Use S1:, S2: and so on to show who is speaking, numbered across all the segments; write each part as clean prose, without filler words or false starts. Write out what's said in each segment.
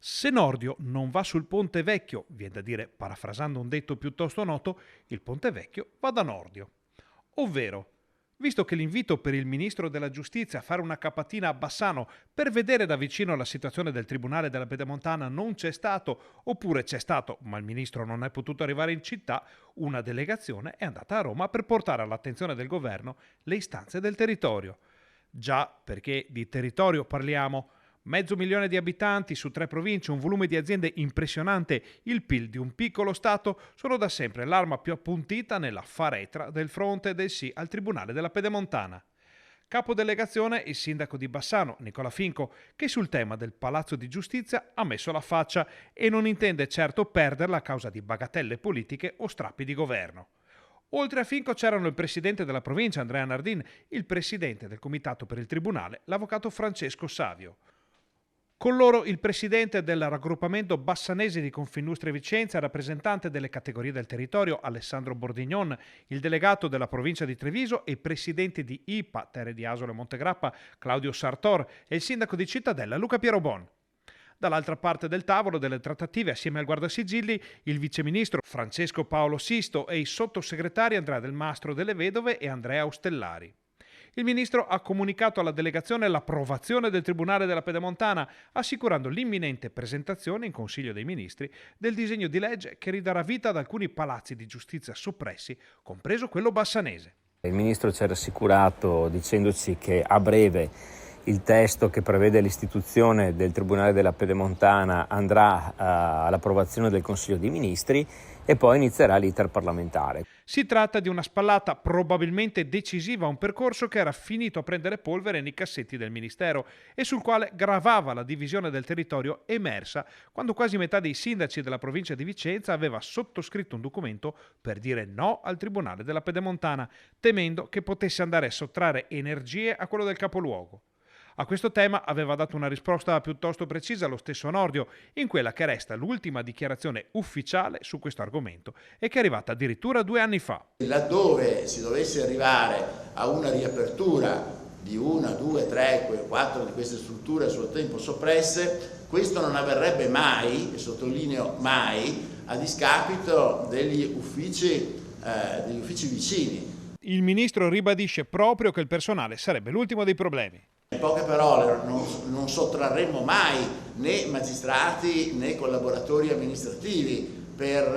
S1: Se Nordio non va sul Ponte Vecchio, viene da dire, parafrasando un detto piuttosto noto, il Ponte Vecchio va da Nordio. Ovvero, visto che l'invito per il ministro della Giustizia a fare una capatina a Bassano per vedere da vicino la situazione del Tribunale della Pedemontana non c'è stato, oppure c'è stato, ma il ministro non è potuto arrivare in città, una delegazione è andata a Roma per portare all'attenzione del governo le istanze del territorio. Già, perché di territorio parliamo. 500.000 di abitanti su 3 province, un volume di aziende impressionante, il PIL di un piccolo Stato sono da sempre l'arma più appuntita nella faretra del fronte del sì al Tribunale della Pedemontana. Capodelegazione il sindaco di Bassano, Nicola Finco, che sul tema del Palazzo di Giustizia ha messo la faccia e non intende certo perderla a causa di bagatelle politiche o strappi di governo. Oltre a Finco c'erano il presidente della provincia, Andrea Nardin, il presidente del comitato per il tribunale, l'avvocato Francesco Savio. Con loro il presidente del raggruppamento bassanese di Confindustria Vicenza, rappresentante delle categorie del territorio Alessandro Bordignon, il delegato della provincia di Treviso e i presidenti di IPA, Terre di Asolo e Montegrappa, Claudio Sartor e il sindaco di Cittadella, Luca Pierobon. Dall'altra parte del tavolo delle trattative, assieme al guardasigilli, il viceministro Francesco Paolo Sisto e i sottosegretari Andrea Del Mastro delle Vedove e Andrea Ostellari. Il ministro ha comunicato alla delegazione l'approvazione del Tribunale della Pedemontana, assicurando l'imminente presentazione in Consiglio dei Ministri del disegno di legge che ridarà vita ad alcuni palazzi di giustizia soppressi, compreso quello bassanese.
S2: Il ministro ci ha rassicurato dicendoci che a breve il testo che prevede l'istituzione del Tribunale della Pedemontana andrà all'approvazione del Consiglio dei Ministri e poi inizierà l'iter parlamentare.
S1: Si tratta di una spallata probabilmente decisiva a un percorso che era finito a prendere polvere nei cassetti del Ministero e sul quale gravava la divisione del territorio emersa quando quasi metà dei sindaci della provincia di Vicenza aveva sottoscritto un documento per dire no al Tribunale della Pedemontana, temendo che potesse andare a sottrarre energie a quello del capoluogo. A questo tema aveva dato una risposta piuttosto precisa lo stesso Nordio, in quella che resta l'ultima dichiarazione ufficiale su questo argomento e che è arrivata addirittura 2 anni fa.
S3: Laddove si dovesse arrivare a una riapertura di 1, 2, 3, 4 di queste strutture a suo tempo soppresse, questo non avverrebbe mai, e sottolineo mai, a discapito degli uffici vicini.
S1: Il ministro ribadisce proprio che il personale sarebbe l'ultimo dei problemi.
S3: In poche parole, non sottrarremo mai né magistrati né collaboratori amministrativi per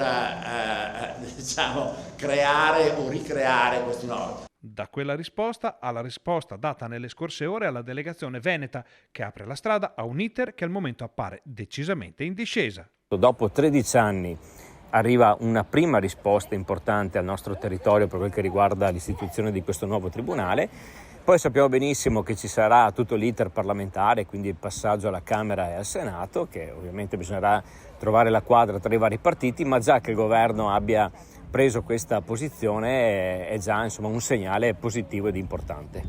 S3: creare o ricreare questi nodi.
S1: Da quella risposta alla risposta data nelle scorse ore alla delegazione veneta, che apre la strada a un iter che al momento appare decisamente in discesa.
S2: Dopo 13 anni arriva una prima risposta importante al nostro territorio per quel che riguarda l'istituzione di questo nuovo tribunale. Poi sappiamo benissimo che ci sarà tutto l'iter parlamentare, quindi il passaggio alla Camera e al Senato, che ovviamente bisognerà trovare la quadra tra i vari partiti, ma già che il governo abbia preso questa posizione è già un segnale positivo ed importante.